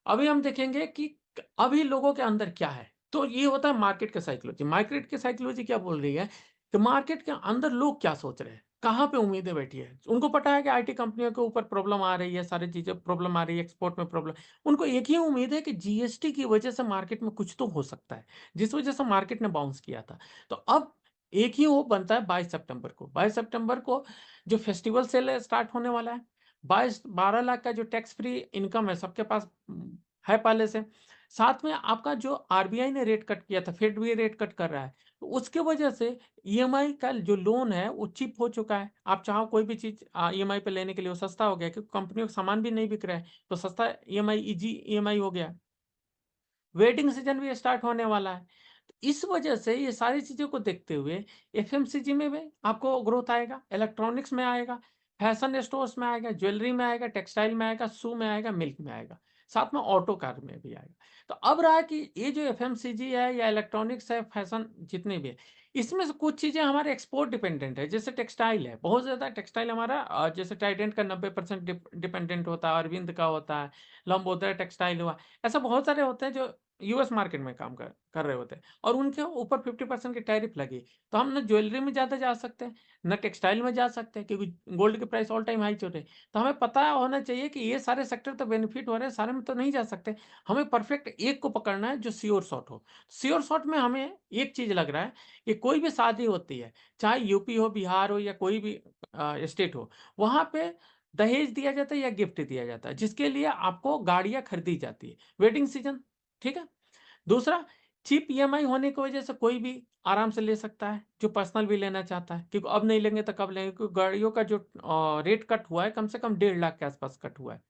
अभी हम देखेंगे कि अभी लोगों के अंदर क्या है। तो ये होता है मार्केट का साइकोलॉजी। मार्केट की साइकोलॉजी क्या बोल रही है कि मार्केट के अंदर लोग क्या सोच रहे हैं, कहाँ पे उम्मीदें बैठी है। उनको पता है कि आईटी कंपनियों के ऊपर प्रॉब्लम आ रही है, सारी चीजें प्रॉब्लम आ रही है, एक्सपोर्ट में प्रॉब्लम। उनको एक ही उम्मीद है कि जीएसटी की वजह से मार्केट में कुछ तो हो सकता है, जिस वजह से मार्केट ने बाउंस किया था। तो अब एक ही वो बनता है 22 सितंबर को। 22 सितंबर को जो फेस्टिवल सेल स्टार्ट होने वाला है। 12 लाख का जो टैक्स फ्री इनकम है सबके पास है पहले से। साथ में आपका जो आरबीआई ने रेट कट किया था, फेड भी रेट कट कर रहा है। तो उसके वजह से ईएमआई का जो लोन है वो चीप हो चुका है। आप चाहो कोई भी चीज ईएमआई पे लेने के लिए वो सस्ता हो गया, क्योंकि कंपनियों का सामान भी नहीं बिक रहा है, तो सस्ता ईएमआई, इजी ईएमआई हो गया। वेटिंग सीजन भी स्टार्ट होने वाला है। तो इस वजह से ये सारी चीज़ों को देखते हुए एफएमसीजी में भी आपको ग्रोथ आएगा, इलेक्ट्रॉनिक्स में आएगा, फैशन स्टोर्स में आएगा, ज्वेलरी में आएगा, टेक्सटाइल में आएगा, शू में आएगा, मिल्क में आएगा, साथ में ऑटो कार में भी आएगा। तो अब रहा कि ये जो एफएमसीजी है या इलेक्ट्रॉनिक्स है, फैशन जितने भी है, इसमें से कुछ चीज़ें हमारे एक्सपोर्ट डिपेंडेंट है। जैसे टेक्सटाइल है, बहुत ज़्यादा टेक्सटाइल हमारा जैसे टाइडेंट का 90% डिपेंडेंट होता है, अरविंद का होता है, लंबोदरा टेक्सटाइल हुआ। ऐसा बहुत सारे होते हैं जो यूएस मार्केट में काम कर रहे होते हैं, और उनके ऊपर 50% की टैरिफ लगी। तो हम ना ज्वेलरी में ज़्यादा जा सकते हैं, ना टेक्सटाइल में जा सकते हैं, क्योंकि गोल्ड के प्राइस ऑल टाइम हाई चल रहे हैं। तो हमें पता होना चाहिए कि ये सारे सेक्टर तो बेनिफिट हो रहे हैं, सारे में तो नहीं जा सकते। हमें परफेक्ट एक को पकड़ना है जो श्योर शॉट हो। श्योर शॉट में हमें एक चीज़ लग रहा है कि कोई भी शादी होती है, चाहे यूपी हो, बिहार हो, या कोई भी स्टेट हो, वहाँ पे दहेज दिया जाता है या गिफ्ट दिया जाता है, जिसके लिए आपको गाड़ियाँ खरीदी जाती है। वेडिंग सीजन, ठीक है? दूसरा, चीप ईएमआई होने की वजह से कोई भी आराम से ले सकता है, जो पर्सनल भी लेना चाहता है, क्योंकि अब नहीं लेंगे तो कब लेंगे, क्योंकि गाड़ियों का जो रेट कट हुआ है, कम से कम 1.5 लाख के आसपास कट हुआ है।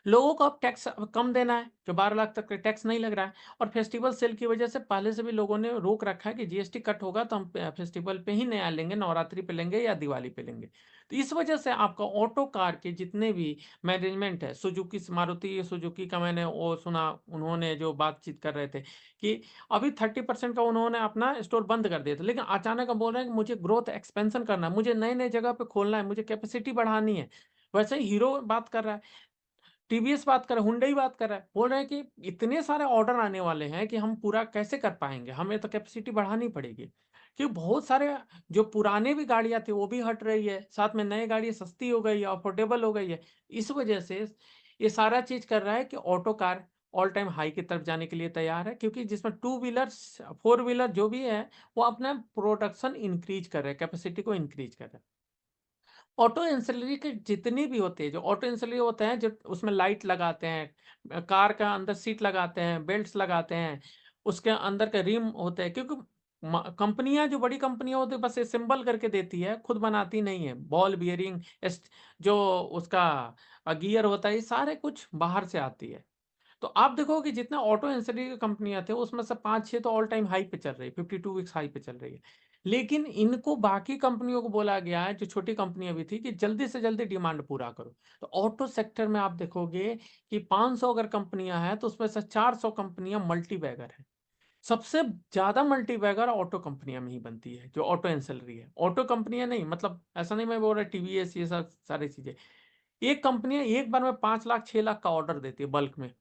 लोगों को अब टैक्स कम देना है, जो 12 लाख तक का टैक्स नहीं लग रहा है। और फेस्टिवल सेल की वजह से पहले से भी लोगों ने रोक रखा है कि जीएसटी कट होगा तो हम फेस्टिवल पे ही नया लेंगे, नवरात्रि पे लेंगे या दिवाली पे लेंगे। तो इस वजह से आपका ऑटो कार के जितने भी मैनेजमेंट है, सुजुकी, मारुति सुजुकी का मैंने वो सुना, उन्होंने जो बातचीत कर रहे थे कि अभी 30% का उन्होंने अपना स्टोर बंद कर दिया था, लेकिन अचानक अब बोल रहे हैं कि मुझे ग्रोथ एक्सपेंशन करना है, मुझे नए नए जगह पे खोलना है, मुझे कैपेसिटी बढ़ानी है। वैसे ही हीरो बात कर रहा है, टीवीएस बात कर रहा है, हुंडई बात कर रहा है, बोल रहे हैं कि इतने सारे ऑर्डर आने वाले हैं कि हम पूरा कैसे कर पाएँगे? हमें तो कैपेसिटी बढ़ानी पड़ेगी। क्योंकि बहुत सारे जो पुराने भी गाड़ियाँ थी वो भी हट रही है, साथ में नई गाड़ी सस्ती हो गई है, अफोर्डेबल हो गई है। इस वजह से ये सारा चीज़ कर रहा है कि auto car all time high की तरफ जाने के लिए तैयार है, क्योंकि जिसमें टू व्हीलर्स, फोर व्हीलर जो भी है, वो अपना प्रोडक्शन इंक्रीज़ कर रहे हैं, कैपेसिटी को इंक्रीज़ कर रहे हैं। ऑटो एंसिलरी के जितनी भी होते हैं, जो ऑटो एंसिलरी होते हैं, जो उसमें लाइट लगाते हैं, कार का अंदर सीट लगाते हैं, बेल्ट्स लगाते हैं, उसके अंदर के रिम होते हैं, क्योंकि कंपनियां, जो बड़ी कंपनियां होती है, बस असेंबल करके देती है, खुद बनाती नहीं है। बॉल बियरिंग, जो उसका गियर होता है, ये सारे कुछ बाहर से आती है। तो आप देखोगे जितने ऑटो एंसिलरी कंपनियाँ थे, उसमें से 5-6 तो ऑल टाइम हाई पे चल रही है, 52 वीक्स हाई पे चल रही है। लेकिन इनको बाकी कंपनियों को बोला गया है, जो छोटी कंपनियाँ भी थी, कि जल्दी से जल्दी डिमांड पूरा करो। तो ऑटो सेक्टर में आप देखोगे कि 500 अगर कंपनियाँ हैं, तो उसमें से 400 कंपनियाँ मल्टी बैगर हैं। सबसे ज़्यादा मल्टी बैगर ऑटो कंपनियाँ में ही बनती है, जो ऑटो एंसिलरी है। ऑटो कंपनियाँ नहीं, मतलब ऐसा नहीं मैं बोल रहा टीवीएस, ये सब सारी चीज़ें। एक कंपनियाँ एक बार में 5 लाख, 6 लाख का ऑर्डर देती है बल्क में।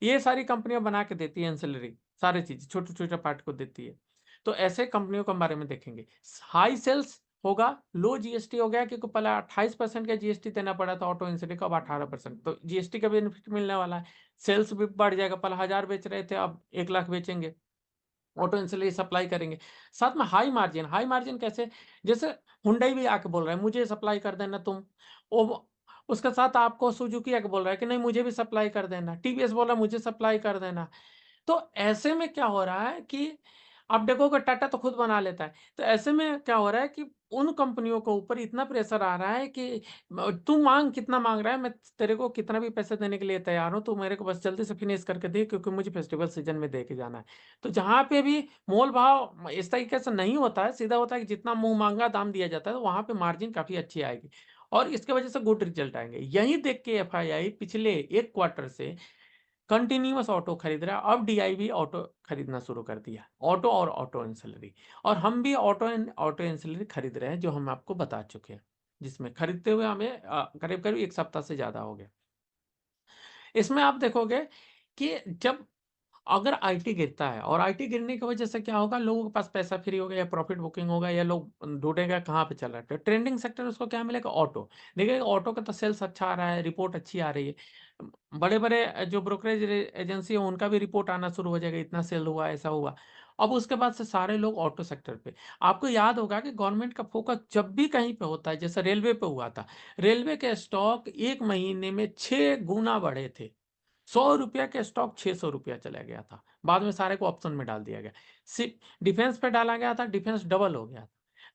ये सारी कंपनियाँ बना के देती हैं एंसिलरी, सारी चीज़ छोटे-छोटे पार्ट को देती है। तो ऐसे कंपनियों के बारे में देखेंगे। हाई सेल्स होगा, लो जीएसटी हो गया, क्योंकि पहले 28% का जीएसटी देना पड़ा था ऑटो एंसिलरी को, अब 18%, तो जीएसटी का बेनिफिट मिलने वाला है। सेल्स भी बढ़ जाएगा, पहले 1000 बेच रहे थे, अब 1 लाख बेचेंगे। ऑटो एंसिलरी सप्लाई करेंगे। साथ में हाई मार्जिन कैसे? जैसे हुंडई भी आके बोल रहा है, मुझे सप्लाई कर देना तुम। वो उसके साथ आपको सुजुकी आके बोल रहा है कि नहीं, मुझे भी सप्लाई कर देना। टीवीएस बोल रहा है, मुझे सप्लाई कर देना। तो ऐसे में क्या हो रहा है कि आप देखोगे टाटा तो खुद बना लेता है। तो ऐसे में क्या हो रहा है कि उन कंपनियों के ऊपर इतना प्रेशर आ रहा है कि तू माँग, कितना माँग रहा है? मैं तेरे को कितना भी पैसे देने के लिए तैयार हूँ, तू मेरे को बस जल्दी से फिनिश करके दे, क्योंकि मुझे फेस्टिवल सीज़न में दे के जाना है। तो जहाँ पे भी मोल-भाव इस तरीके से नहीं होता है, सीधा होता है कि जितना मुँह माँगा दाम दिया जाता है, तो वहाँ पे मार्जिन काफ़ी अच्छी आएगी और इसकी वजह से गुड रिज़ल्ट आएँगे। यही देख के एफआईआई पिछले 1 क्वार्टर से कंटीन्यूअस ऑटो खरीद रहा है। अब डीआई भी ऑटो खरीदना शुरू कर दिया। ऑटो और ऑटो एंसिलरी, और हम भी ऑटो एंसिलरी खरीद रहे हैं, जो हम आपको बता चुके हैं। जिसमें खरीदते हुए हमें करीब-करीब 1 सप्ताह से ज़्यादा हो गया। इसमें आप देखोगे कि जब अगर आईटी गिरता है और आईटी गिरने की वजह से क्या होगा, लोगों के पास पैसा फ्री होगा या प्रॉफिट बुकिंग होगा या लोग ढूंढेगा कहाँ पे चल रहा है, तो ट्रेंडिंग सेक्टर उसको क्या मिलेगा, ऑटो। देखिए ऑटो का तो सेल्स अच्छा आ रहा है, रिपोर्ट अच्छी आ रही है, बड़े बड़े जो ब्रोकरेज एजेंसी है उनका भी रिपोर्ट आना शुरू हो जाएगा, इतना सेल हुआ, ऐसा हुआ। अब उसके बाद से सारे लोग ऑटो सेक्टर पे। आपको याद होगा कि गवर्नमेंट का फोकस जब भी कहीं पे होता है, जैसे रेलवे पे हुआ था, रेलवे के स्टॉक एक महीने में 6 गुना बढ़े थे। 100 रुपया के स्टॉक 600 रुपया चला गया था, बाद में सारे को ऑप्शन में डाल दिया गया। डिफेंस पे डाला गया था, डिफेंस डबल हो गया था।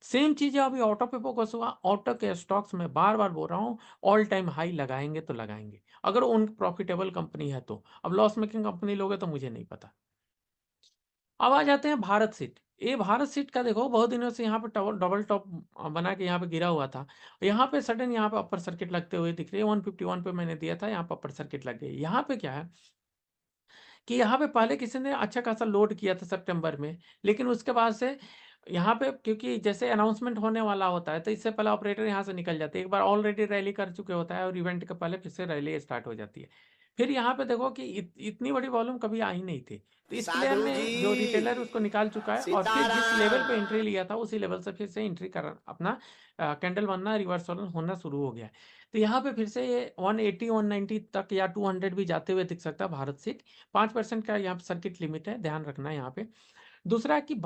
सेम चीज है, अभी ऑटो पे फोकस हुआ, ऑटो के स्टॉक्स में बार बार बोल रहा हूँ, ऑल टाइम हाई लगाएंगे तो लगाएंगे, अगर उन प्रॉफिटेबल कंपनी है तो। अब लॉस मेकिंग कंपनी लोगे तो मुझे नहीं पता। अब आ जाते हैं भारत सीट। ये भारत सीट का देखो, बहुत दिनों से यहाँ पे डबल टॉप बना के यहाँ पे गिरा हुआ था। यहाँ पे सडन यहाँ पे अपर सर्किट लगते हुए दिख रही है, 151 पे मैंने दिया था, यहाँ पे अपर सर्किट लग गई। यहाँ पे क्या है कि यहाँ पे पहले किसी ने अच्छा खासा लोड किया था सितंबर में, लेकिन उसके बाद से यहाँ पे, क्योंकि जैसे अनाउंसमेंट होने वाला होता है तो इससे पहले ऑपरेटर यहाँ से निकल जाते हैं, एक बार ऑलरेडी रैली कर चुके होता है और इवेंट के पहले फिर से रैली स्टार्ट हो जाती है। फिर यहाँ पे देखो कि इतनी बड़ी वॉल्यूम कभी आई नहीं थी, तो इस प्लेयर साधु ने जी जो रिटेलर उसको निकाल चुका है, और फिर जिस लेवल पे सीताराम। एंट्री लिया था उसी लेवल से फिर से एंट्री कर अपना कैंडल बनना, रिवर्सल होना शुरू हो गया है। तो यहाँ पे फिर से ये 180 190 तक या 200 भी जाते हुए दिख सकता है भारत सीट। 5% का यहाँ पे सर्किट लिमिट है, ध्यान रखना है यहाँ पे। दूसरा कि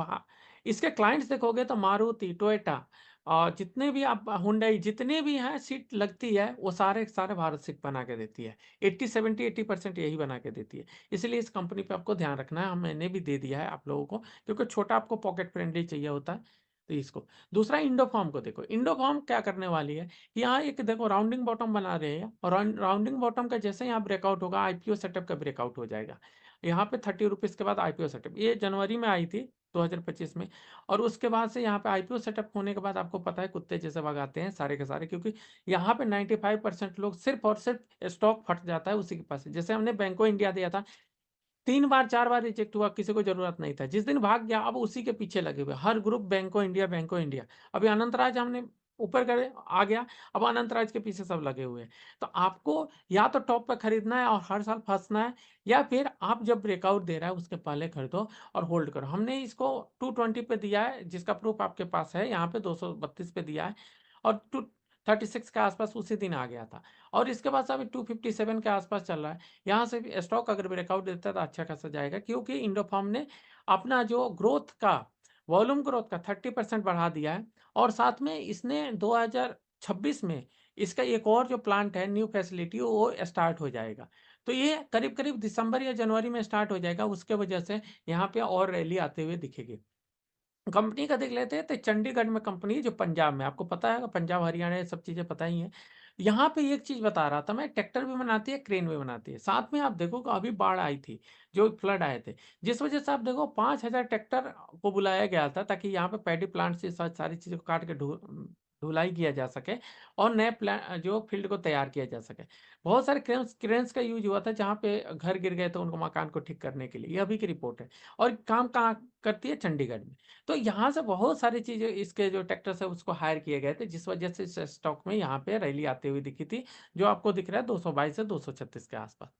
इसके क्लाइंट्स देखोगे तो मारुति, टोयोटा और जितने भी आप, हुंडई, जितने भी हैं सीट लगती है, वो सारे के सारे भारत सीट बना के देती है। 80 70 80% यही बना के देती है। इसलिए इस कंपनी पे आपको ध्यान रखना है, मैंने भी दे दिया है आप लोगों को, क्योंकि छोटा आपको पॉकेट फ्रेंडली चाहिए होता है, तो इसको। दूसरा इंडोफॉर्म को देखो, इंडोफॉर्म क्या करने वाली है, यहाँ एक देखो राउंडिंग बॉटम बना रहे हैं, और राउंडिंग बॉटम का जैसे यहाँ ब्रेकआउट होगा, आईपीओ सेटअप का ब्रेकआउट हो जाएगा। यहाँ पे 30 रुपीज के बाद आईपीओ सेटअप, ये जनवरी में आई थी 2025 में। और उसके बाद से यहाँ पे आईपीओ सेटअप होने के बाद आपको पता है कुत्ते जैसे भगाते हैं सारे के सारे, क्योंकि यहाँ पे 95% लोग सिर्फ और सिर्फ स्टॉक फट जाता है उसी के पास। जैसे हमने बैंको इंडिया दिया था, 3 बार 4 बार रिजेक्ट हुआ, किसी को जरूरत नहीं था, जिस दिन भाग गया अब उसी के पीछे लगे हुए हर ग्रुप, बैंको इंडिया, बैंको इंडिया। अभी अनंत राज हमने ऊपर करे आ गया, अब अनंत राज के पीछे सब लगे हुए हैं। तो आपको या तो टॉप पे खरीदना है और हर साल फंसना है, या फिर आप जब ब्रेकआउट दे रहा है उसके पहले खरीदो और होल्ड करो। हमने इसको 220 पे दिया है, जिसका प्रूफ आपके पास है, यहाँ पे 232 पे दिया है, और 236 के आसपास उसी दिन आ गया था, और इसके बाद से अभी 257 के आसपास चल रहा है। यहाँ से भी स्टॉक अगर ब्रेकआउट देता है तो अच्छा खासा जाएगा, क्योंकि इंडोफार्म ने अपना जो ग्रोथ का, वॉल्यूम ग्रोथ का 30% बढ़ा दिया है, और साथ में इसने 2026 में इसका एक और जो प्लांट है, न्यू फैसिलिटी, वो स्टार्ट हो जाएगा। तो ये करीब करीब दिसंबर या जनवरी में स्टार्ट हो जाएगा, उसके वजह से यहाँ पे और रैली आते हुए दिखेगी। कंपनी का देख लेते हैं, तो चंडीगढ़ में कंपनी है जो पंजाब में, आपको पता है पंजाब हरियाणा ये सब चीज़ें पता ही हैं। यहाँ पे एक चीज़ बता रहा था मैं, ट्रैक्टर भी बनाती है, क्रेन भी बनाती है। साथ में आप देखो कि अभी बाढ़ आई थी, जो फ्लड आए थे, जिस वजह से आप देखो 5000 ट्रैक्टर को बुलाया गया था, ताकि यहाँ पे पैडी प्लांट से सारी चीज़ों को काट के ढुलाई किया जा सके, और नए प्लान जो फील्ड को तैयार किया जा सके। बहुत सारे क्रेन्स क्रेन्स का यूज हुआ था, जहाँ पे घर गिर गए थे उनको मकान को ठीक करने के लिए, ये अभी की रिपोर्ट है। और काम कहाँ करती है, चंडीगढ़ में। तो यहाँ से बहुत सारी चीज़ें, इसके जो ट्रैक्टर्स है उसको हायर किए गए थे, जिस वजह से इस स्टॉक में यहाँ पे रैली आती हुई दिखी थी, जो आपको दिख रहा है 222 से 236 के आसपास।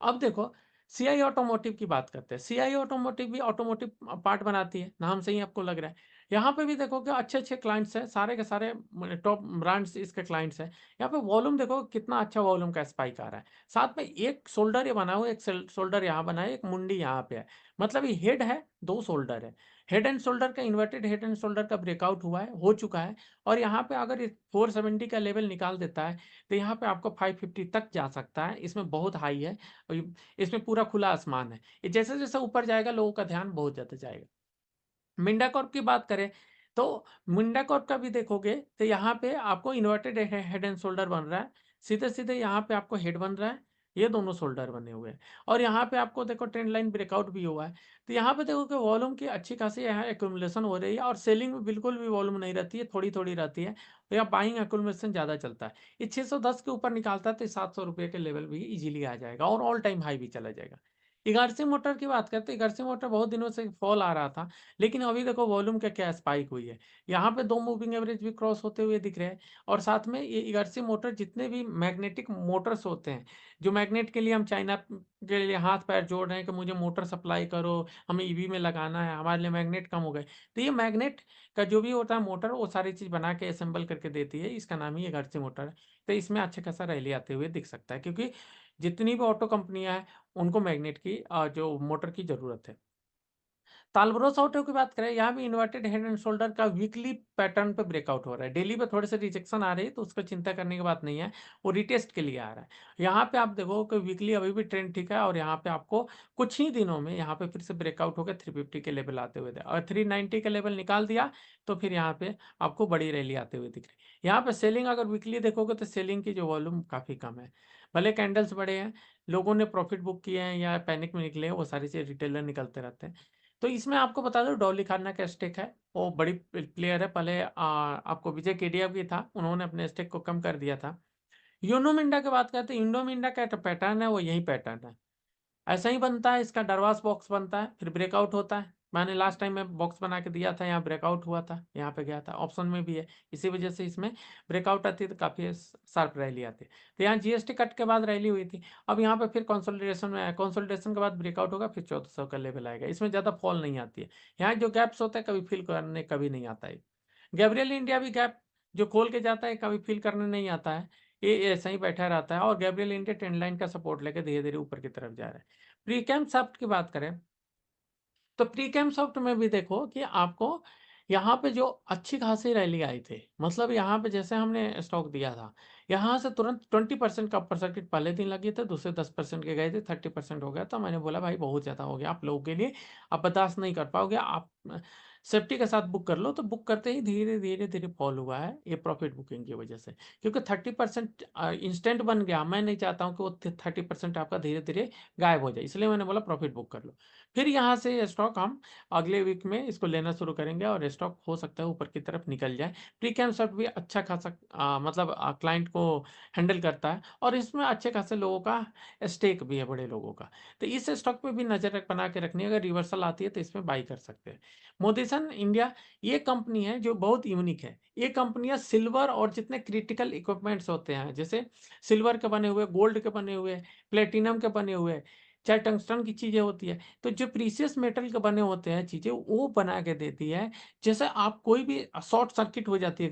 अब देखो, सीआई ऑटोमोटिव की बात करते हैं। सीआई ऑटोमोटिव भी ऑटोमोटिव पार्ट बनाती है, नाम से ही आपको लग रहा है। यहाँ पे भी देखो कि अच्छे-अच्छे क्लाइंट्स हैं, सारे के सारे टॉप ब्रांड्स इसके क्लाइंट्स हैं। यहाँ पे वॉल्यूम देखो कितना अच्छा वॉल्यूम का स्पाइक आ रहा है। साथ में एक शोल्डर ये बना हुआ है, एक शोल्डर यहाँ बना है, एक मुंडी यहाँ पे है। मतलब ये हेड है, 2 शोल्डर है। हेड एंड शोल्डर का, इन्वर्टेड हेड एंड शोल्डर का ब्रेकआउट हुआ है, हो चुका है। और यहाँ पे अगर 470 का लेवल निकाल देता है, तो यहाँ पे आपको 550 तक जा सकता है। इसमें बहुत हाई है, और इसमें पूरा खुला आसमान है। ये जैसे-जैसे ऊपर जाएगा, लोगों का ध्यान बहुत ज़्यादा जाएगा। मिंडा कॉर्प की बात करें, तो मिंडा कॉर्प का भी देखोगे तो यहाँ पे आपको इन्वर्टेड हेड एंड शोल्डर बन रहा है। सीधे-सीधे यहाँ पे आपको हेड बन रहा है, ये दोनों शोल्डर बने हुए हैं। और यहाँ पे आपको देखो ट्रेंड लाइन ब्रेकआउट भी हुआ है। तो यहाँ पे देखो कि वॉल्यूम की अच्छी खासी यहाँ एक्यूमुलेशन हो रही है, और सेलिंग में बिल्कुल भी वॉल्यूम नहीं रहती है, थोड़ी-थोड़ी रहती है। तो यहाँ बाइंग एक्यूमुलेशन ज़्यादा चलता है। ये 610 के ऊपर निकालता है तो ₹700 के लेवल भी ईज़िली आ जाएगा, और ऑल टाइम हाई भी चला जाएगा। इगर्सी मोटर की बात करते हैं, इगर्सी मोटर बहुत दिनों से फॉल आ रहा था, लेकिन अभी देखो वॉल्यूम क्या क्या स्पाइक हुई है। यहाँ पे 2 मूविंग एवरेज भी क्रॉस होते हुए दिख रहे हैं और साथ में ये इगर्सी मोटर जितने भी मैग्नेटिक मोटर्स होते हैं, जो मैग्नेट के लिए हम चाइना के लिए हाथ-पैर जोड़ रहे हैं कि मुझे मोटर सप्लाई करो, हमें ईवी में लगाना है, हमारे लिए मैग्नेट कम हो गए। तो ये मैग्नेट का जो भी होता है मोटर, वो सारी चीज़ बना के असेंबल करके देती है, इसका नाम ही इगर्सी मोटर है। तो इसमें अच्छा खासा रैली आते हुए दिख सकता है क्योंकि जितनी भी ऑटो कंपनियाँ हैं उनको मैग्नेट की जो मोटर की ज़रूरत है। तालब्रोस ऑटो की बात करें, यहाँ भी इन्वर्टेड हेड एंड शोल्डर का वीकली पैटर्न पे ब्रेकआउट हो रहा है। डेली पे थोड़े से रिजेक्शन आ रही है, तो उसको चिंता करने की बात नहीं है, वो रिटेस्ट के लिए आ रहा है। यहाँ पे आप देखो कि वीकली अभी भी ट्रेंड ठीक है और यहाँ पे आपको कुछ ही दिनों में यहाँ पे फिर से ब्रेकआउट होकर 350 के लेवल आते हुए और 390 का लेवल निकाल दिया, तो फिर यहाँ पे आपको बड़ी रैली आते हुए दिख रही है। यहाँ पे सेलिंग अगर वीकली देखोगे तो सेलिंग की जो वॉल्यूम काफ़ी कम है। भले कैंडल्स बड़े हैं, लोगों ने प्रॉफिट बुक किए हैं या पैनिक में निकले हैं, वो सारी चीज़ रिटेलर निकलते रहते हैं। तो इसमें आपको बता दूँ डॉली खान्ना का स्टेक है, वो बड़ी प्लेयर है। पहले आपको विजय केडिया भी था, उन्होंने अपने स्टेक को कम कर दिया था। यूनो मिंडा की बात करते हैं, इंडो मिंडा का जो पैटर्न है वो यही पैटर्न है। ऐसा ही बनता है, इसका डरवास बॉक्स बनता है, फिर ब्रेकआउट होता है। मैंने लास्ट टाइम में बॉक्स बना के दिया था, यहाँ ब्रेकआउट हुआ था, यहाँ पे गया था, ऑप्शन में भी है। इसी वजह से इसमें ब्रेकआउट आती है तो काफ़ी शार्प रैली आती है। तो यहाँ जीएसटी कट के बाद रैली हुई थी। अब यहाँ पे फिर कंसोलिडेशन में आया, कंसोलिडेशन के बाद ब्रेकआउट होगा, फिर 1400 का लेवल आएगा। इसमें ज़्यादा फॉल नहीं आती है। यहाँ जो गैप्स होता है कभी फिल करने कभी नहीं आता है। गैब्रियल इंडिया भी गैप जो खोल के जाता है कभी फिल करने नहीं आता है। ये ऐसा ही बैठा रहता है और गैब्रियल इंडिया ट्रेंड लाइन का सपोर्ट लेके धीरे-धीरे ऊपर की तरफ जा रहा है। प्रीकैम सॉफ्ट की बात करें, तो प्रीकैम सॉफ्ट में भी देखो कि आपको यहाँ पे जो अच्छी खासी रैली आई थी, मतलब यहाँ पे जैसे हमने स्टॉक दिया था, यहाँ से तुरंत 20% का अपर सर्किट पहले दिन लगे थे, दूसरे 10% के गए थे, 30% हो गया। तो मैंने बोला भाई बहुत ज़्यादा हो गया आप लोगों के लिए, आप बर्दाश्त नहीं कर पाओगे, आप सेफ्टी के साथ बुक कर लो। तो बुक करते ही धीरे-धीरे फॉल हुआ है, ये प्रॉफिट बुकिंग की वजह से। क्योंकि 30% इंस्टेंट बन गया, मैं नहीं चाहता हूँ कि वो 30% आपका धीरे-धीरे गायब हो जाए, इसलिए मैंने बोला प्रॉफिट बुक कर लो। फिर यहाँ से ये स्टॉक हम अगले वीक में इसको लेना शुरू करेंगे और स्टॉक हो सकता है ऊपर की तरफ निकल जाए। प्रीकैम शॉट भी अच्छा खासा मतलब क्लाइंट को हैंडल करता है और इसमें अच्छे खासे लोगों का स्टेक भी है, बड़े लोगों का। तो इस स्टॉक पे भी नज़र बना के रखनी है, अगर रिवर्सल आती है तो इसमें बाई कर सकते हैं। मोदिसन इंडिया ये कंपनी है जो बहुत यूनिक है। ये कंपनियाँ सिल्वर और जितने क्रिटिकल इक्विपमेंट्स होते हैं, जैसे सिल्वर के बने हुए, गोल्ड के बने हुए, प्लेटिनम के बने हुए, चाहे टंगस्टन की चीज़ें होती है, तो जो प्रीशियस मेटल के बने होते हैं चीज़ें, वो बना के देती है। जैसे आप कोई भी शॉर्ट सर्किट हो जाती है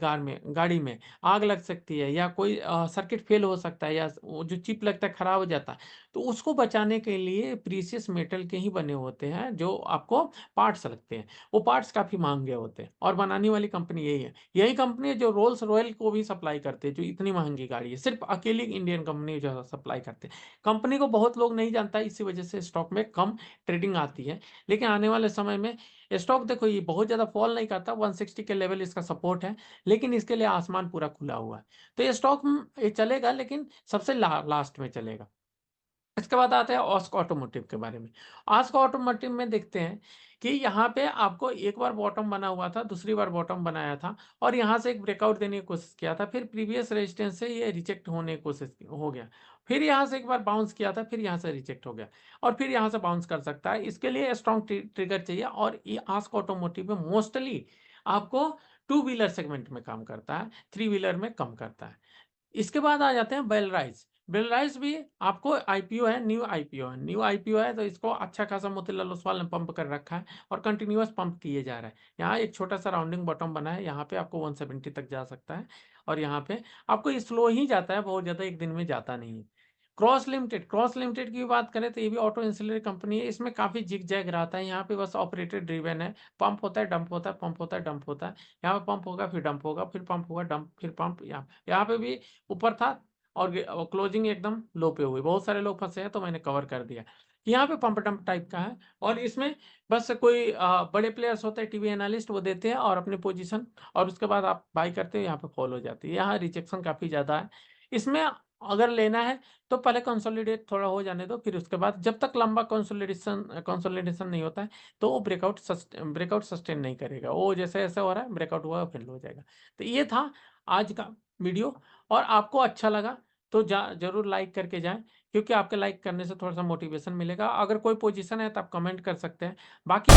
गाड़ी में, आग लग सकती है या कोई सर्किट फेल हो सकता है या वो जो चिप लगता है खराब हो जाता है, तो उसको बचाने के लिए प्रीशियस मेटल के ही बने होते हैं जो आपको पार्ट्स लगते हैं। वो पार्ट्स काफ़ी महँगे होते हैं और बनाने वाली कंपनी यही है। यही कंपनी है जो रोल्स रॉयल को भी सप्लाई करती है, जो इतनी महँगी गाड़ी है। सिर्फ़ अकेली इंडियन कंपनी जो सप्लाई करते हैं। कंपनी को बहुत लोग नहीं जानता, इसी वजह से स्टॉक में कम ट्रेडिंग आती है। लेकिन आने वाले समय में स्टॉक देखो ये बहुत ज़्यादा फॉल नहीं करता, 160 के लेवल इसका सपोर्ट है, लेकिन इसके लिए आसमान पूरा खुला हुआ है। तो ये स्टॉक ये चलेगा लेकिन सबसे लास्ट में चलेगा। इसके बाद आते हैं ऑस्क ऑटोमोटिव के बारे में। ऑस्क ऑटोमोटिव में देखते हैं कि यहाँ पे आपको एक बार बॉटम बना हुआ था, दूसरी बार बॉटम बनाया था और यहाँ से एक ब्रेकआउट देने की कोशिश किया था। फिर प्रीवियस रेजिस्टेंस से ये रिजेक्ट होने की कोशिश हो गया। फिर यहाँ से एक बार बाउंस किया था, फिर यहाँ से रिजेक्ट हो गया और फिर यहाँ से बाउंस कर सकता है। इसके लिए स्ट्रॉन्ग ट्रिगर चाहिए और ये ऑस्क ऑटोमोटिव में मोस्टली आपको टू व्हीलर सेगमेंट में काम करता है, थ्री व्हीलर में कम करता है। इसके बाद आ जाते हैं बेलराइस। बेलराइस भी आपको आईपीओ है, न्यू आईपीओ है। न्यू आईपीओ है तो इसको अच्छा खासा मोतीलाल ओसवाल ने पंप कर रखा है और कंटिन्यूअस पंप किए जा रहा है। यहाँ एक छोटा-सा राउंडिंग बॉटम बना है, यहाँ पे आपको 170 तक जा सकता है और यहाँ पे आपको ये स्लो ही जाता है, बहुत ज़्यादा एक दिन में जाता नहीं है। क्रॉस लिमिटेड की भी बात करें तो ये भी ऑटो एंसिलरी कंपनी है। इसमें काफ़ी जिग-जैग रहता है, यहाँ पे बस ऑपरेटर ड्रिवन है। पंप होता है, डंप होता है, पंप होता है, डंप होता है। यहाँ पे पंप होगा, फिर डंप होगा, फिर पंप होगा, डंप, फिर पंप। यहाँ पे भी ऊपर था और क्लोजिंग एकदम लो पे हुई। बहुत सारे लोग फँसे हैं तो मैंने कवर कर दिया। यहाँ पे पंप डंप टाइप का है और इसमें बस कोई बड़े प्लेयर्स होते हैं, टीवी एनालिस्ट, वो देते हैं और अपनी पोजीशन और उसके बाद आप बाय करते हो, यहाँ पे फॉल हो जाती है। यहाँ रिजेक्शन काफ़ी ज़्यादा है। इसमें अगर लेना है तो पहले कंसोलिडेट थोड़ा हो जाने दो, फिर उसके बाद जब तक लंबा कंसोलिडेशन कंसोलिडेशन नहीं होता है तो वो ब्रेकआउट सस्टेन नहीं करेगा। वो जैसे-जैसे हो रहा है ब्रेकआउट हुआ फिर लो हो जाएगा। तो ये था आज का वीडियो और आपको अच्छा लगा तो ज़रूर लाइक करके जाएँ क्योंकि आपके लाइक करने से थोड़ा-सा मोटिवेशन मिलेगा। अगर कोई पोज़ीशन है तो आप कमेंट कर सकते हैं। बाकी